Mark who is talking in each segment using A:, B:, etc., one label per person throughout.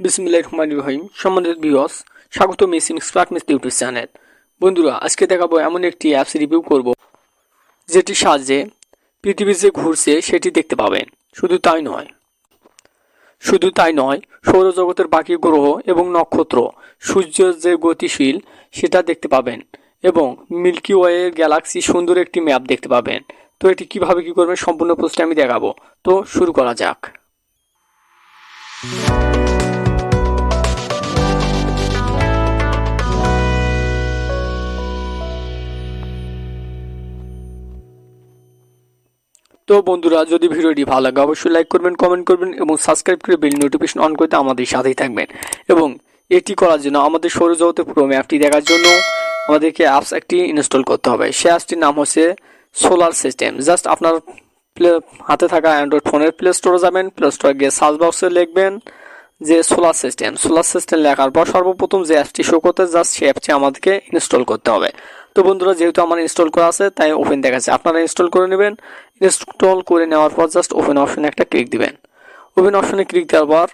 A: বিসমিল্লাহিররহমানিররহিম। সম্মানিত ভিউয়ার্স, স্বাগতম S M expert mystery YouTube channel. বন্ধুরা, আজকে দেখাবো এমন একটি অ্যাপস রিভিউ করব যেটির সাহায্যে পৃথিবী যে ঘুরছে সেটি দেখতে পাবেন। শুধু তাই নয়, সৌরজগতের বাকি গ্রহ এবং নক্ষত্র, সূর্য যে গতিশীল সেটা দেখতে পাবেন এবং মিল্কি ওয়ে গ্যালাক্সি সুন্দর একটি ম্যাপ দেখতে পাবেন। তো এটি কিভাবে কি করবেন সম্পূর্ণ প্রসেসটা আমি দেখাবো। তো শুরু করা যাক। তো বন্ধুরা, যদি ভিডিওটি ভালো লাগে অবশ্যই লাইক করবেন, কমেন্ট করবেন এবং সাবস্ক্রাইব করে বেল নোটিফিকেশন অন করতে আমাদের সাথেই থাকবেন। এবং এটি করার জন্য আমাদের সৌরজগতের পুরো ম্যাপটি দেখার জন্য আমাদেরকে অ্যাপস একটি ইনস্টল করতে হবে। সেই অ্যাপসটির নাম হচ্ছে সোলার সিস্টেম। জাস্ট আপনার হাতে থাকা অ্যান্ড্রয়েড ফোনের প্লে স্টোরে যাবেন, প্লে স্টোরে গিয়ে সার্চ বক্সে লিখবেন যে সোলার সিস্টেম লেখার পর সর্বপ্রথম যে অ্যাপটি শো করতে জাস্ট সেই অ্যাপটি আমাদেরকে ইনস্টল করতে হবে। তো বন্ধুরা, যেহেতু আমার ইনস্টল করা আছে তাই ওপেন দেখাচ্ছে, আপনারা ইনস্টল করে নেবেন। ইনস্টল করে নেওয়ার পর জাস্ট ওপেন অপশনে একটা ক্লিক দিবেন। ওপেন অপশনে ক্লিক দেওয়ার পর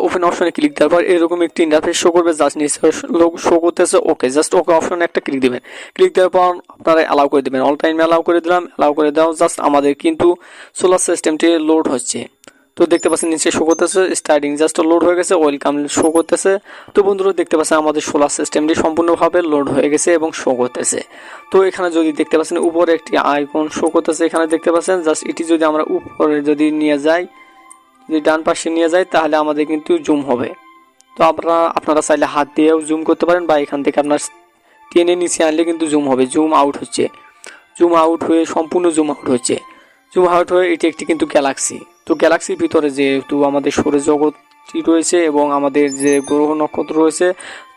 A: ওপেন অপশনে ক্লিক দেওয়ার পর এরকম একটি ইন্টারফেস শো করবে। জাস্ট নিচে শো করতেছে ওকে, জাস্ট ওকে অপশনে একটা ক্লিক দিবেন। ক্লিক দেওয়ার পর আপনারা অ্যালাউ করে দিবেন। অল টাইম অ্যালাউ করে দিলাম। অ্যালাউ করে দেওয়া জাস্ট আমাদের কিন্তু সোলার সিস্টেমটি লোড হচ্ছে। তো দেখতে পাচ্ছেন নিচে শো করতেছে স্টার্টিং, জাস্ট লোড হয়ে গেছে, ওয়েলকাম শো করতেছে। তো বন্ধুরা দেখতে পাচ্ছেন আমাদের সোলার সিস্টেমটি সম্পূর্ণভাবে লোড হয়ে গেছে এবং শো করতেছে। তো এখানে যদি দেখতে পাচ্ছেন উপরে একটি আইকন শো করতেছে, এখানে দেখতে পাচ্ছেন জাস্ট এটি যদি আমরা উপরে যদি নিয়ে যাই, যদি ডান পাশে নিয়ে যাই তাহলে আমাদের কিন্তু জুম হবে। তো আপনারা চাইলে হাত দিয়েও জুম করতে পারেন বা এখান থেকে আপনার টেনে নিচে আনলে কিন্তু জুম হবে। জুম আউট হচ্ছে, জুম আউট হয়ে সম্পূর্ণ জুম আউট হচ্ছে। জুম আউট হয়ে এটি একটি কিন্তু গ্যালাক্সি। তো গ্যালাক্সির ভিতরে যেহেতু আমাদের সৌরজগৎটি রয়েছে এবং আমাদের যে গ্রহ নক্ষত্র রয়েছে,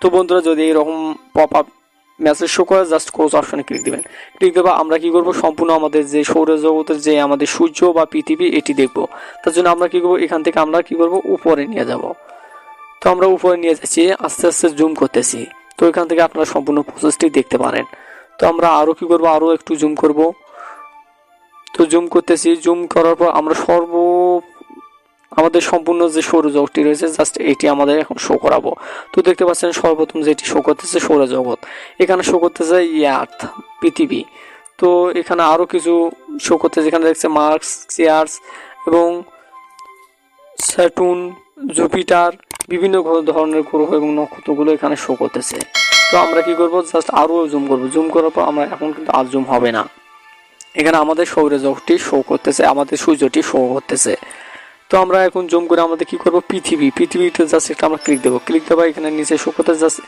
A: তো বন্ধুরা যদি এরকম পপ আপ মেসেজ শো করে জাস্ট ক্লোজ অপশনে ক্লিক দিবেন। ক্লিক দেওয়া আমরা কি করব, সম্পূর্ণ আমাদের যে সৌরজগতের যে আমাদের সূর্য বা পৃথিবী এটি দেখব। তার জন্য আমরা কি করব, এখান থেকে আমরা কি করব উপরে নিয়ে যাব। তো আমরা উপরে নিয়ে যাচ্ছি, আস্তে আস্তে জুম করতেছি। তো এখান থেকে আপনারা সম্পূর্ণ প্রসেসটি দেখতে পারেন। তো আমরা আরও কি করব, আরও একটু জুম করব। তো জুম করতেছি, জুম করার পর আমরা আমাদের সম্পূর্ণ যে সৌরজগৎটি রয়েছে জাস্ট এটি আমাদের এখন শো করাবো। তো দেখতে পাচ্ছেন সর্বপ্রথম যেটি শো করতেছে সৌরজগৎ, এখানে শো করতেছে আর্থ পৃথিবী। তো এখানে আরও কিছু শো করতেছে, এখানে দেখছে মার্স, সিয়ার্স এবং স্যাটুর্ন, জুপিটার, বিভিন্ন ধরনের গ্রহ এবং নক্ষত্রগুলো এখানে শো করতেছে। তো আমরা কি করব, জাস্ট আরও জুম করব। জুম করার পর আমরা এখন কিন্তু আর জুম হবে না, এখানে আমাদের সৌরজগৎটি শো করতেছে, আমাদের সূর্যটি শো করতেছে। তো আমরা এখন জুম করে আমাদের কি করব, পৃথিবীতে জাস্ট একটা আমরা ক্লিক দেবো। ক্লিক দেওয়া এখানে নিচে শো করতে জাস্ট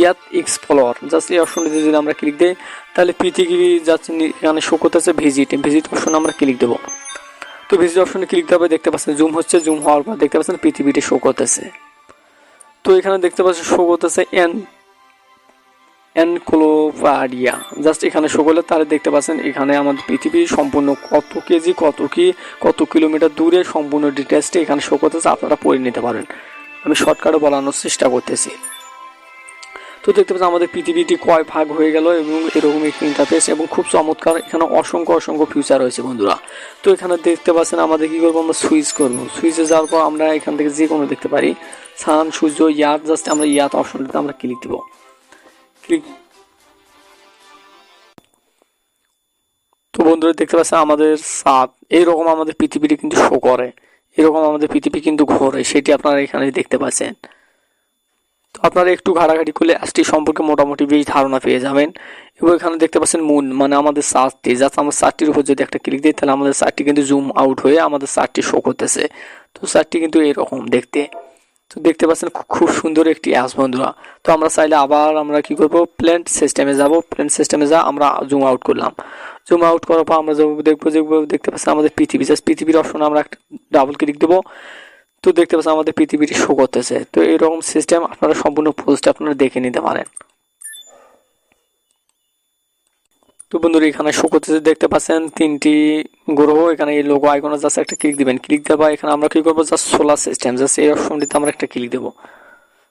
A: ইয়াত এক্সপ্লোর, জাস্ট এই অপশনটিতে যদি আমরা ক্লিক দিই তাহলে পৃথিবী জাস্ট এখানে শো করতেছে ভিজিট অপশনে আমরা ক্লিক দেবো। তো ভিজিট অপশনে ক্লিক দেওয়া দেখতে পাচ্ছেন জুম হচ্ছে, জুম হওয়ার পর দেখতে পাচ্ছেন পৃথিবীটি শো করতেছে। তো এখানে দেখতে পাচ্ছেন শো করতেছে এনক্লোভারিয়া, জাস্ট এখানে শো করলে তাহলে দেখতে পাচ্ছেন এখানে আমাদের পৃথিবী সম্পূর্ণ কত কেজি কত কিলোমিটার দূরে সম্পূর্ণ ডিটেলসটি এখানে শো করতেছে, আপনারা পড়ে নিতে পারেন। আমি শর্টকাটে বলানোর চেষ্টা করতেছি। তো দেখতে পাচ্ছেন আমাদের পৃথিবীটি কয় ভাগ হয়ে গেল এবং এরকম একটি ইন্টারফেস এবং খুব চমৎকার, এখানে অসংখ্য ফিচার রয়েছে বন্ধুরা। তো এখানে দেখতে পাচ্ছেন আমাদের কি করবো, আমরা সুইচে যাওয়ার পর আমরা এখান থেকে যে কোনো দেখতে পারি সান, সূর্য, ইয়াত, জাস্ট আমরা ইয়াত অপশনটাতে আমরা ক্লিক দেবো। তো বন্ধুরা দেখতে পাচ্ছেন আমাদের চাঁদ এইরকম আমাদের পৃথিবীটি কিন্তু শো করে, এরকম আমাদের পৃথিবী কিন্তু ঘোরে, সেটি আপনারা এখানে দেখতে পাচ্ছেন। তো আপনারা একটু ঘাটাঘাটি করলে অ্যাপসটি সম্পর্কে মোটামুটি বেশ ধারণা পেয়ে যাবেন। এবং এখানে দেখতে পাচ্ছেন মুন, মানে আমাদের চাঁদটি, জাস্ট আমার চাঁদটির উপর যদি একটা ক্লিক দিই তাহলে আমাদের চাঁদটি কিন্তু জুম আউট হয়ে আমাদের চাঁদটি শো করতেছে। তো চাঁদটি কিন্তু এরকম দেখতে। তো দেখতে পাচ্ছেন খুব সুন্দর একটি অ্যাপস বন্ধুরা। তো আমরা চাইলে আবার আমরা কি করব, প্ল্যান্ট সিস্টেমে যাব। প্ল্যান্ট সিস্টেমে যা আমরা জুম আউট করলাম। জুম আউট করার পর আমরা দেখতে পাচ্ছি আমাদের পৃথিবী, জাস্ট পৃথিবীর অপশনে আমরা একটা ডাবল ক্লিক দেবো। তো দেখতে পাচ্ছেন আমাদের পৃথিবীটি শো করতেছে। তো এরকম সিস্টেম আপনারা সম্পূর্ণ পোস্ট আপনারা দেখে নিতে পারেন। তো বন্ধুরা এখানে শো করতেছে দেখতে পাচ্ছেন তিনটি গ্রহ, এখানে এই লোগো আইকনে জাস্ট একটা ক্লিক দিবেন। ক্লিক দেওয়া এখানে আমরা কি করবো, জাস্ট সোলার সিস্টেম, জাস্ট এই অপশনটিতে আমরা একটা ক্লিক দেবো।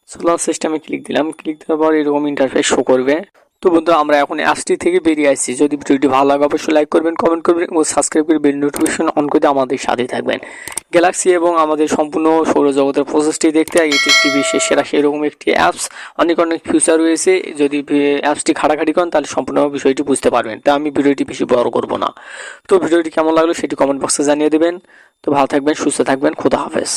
A: সোলার সিস্টেমে ক্লিক দিলাম। ক্লিক দেওয়ার পর এরকম ইন্টারফেস শো করবে। তো বন্ধুরা আমরা এখন অ্যাপসটি থেকে বেরিয়ে আসছি। যদি ভিডিওটি ভালো লাগে অবশ্যই লাইক করবেন, কমেন্ট করবেন এবং সাবস্ক্রাইব করে বেল নোটিফিকেশন অন করে আমাদের সাথে থাকবেন। গ্যালাক্সি এবং আমাদের সম্পূর্ণ সৌরজগতের প্রসেসটি দেখতে এটি একটি বিশ্বের সেরা সেরকম একটি অ্যাপস। অনেক ফিউচার রয়েছে। যদি অ্যাপসটি ঘাটাঘাটি করেন তাহলে সম্পূর্ণ বিষয়টি বুঝতে পারবেন। তাই আমি ভিডিওটি বেশি বড় করব না। তো ভিডিওটি কেমন লাগলো সেটি কমেন্ট বক্সে জানিয়ে দেবেন। তো ভালো থাকবেন, সুস্থ থাকবেন, খোদা হাফেজ।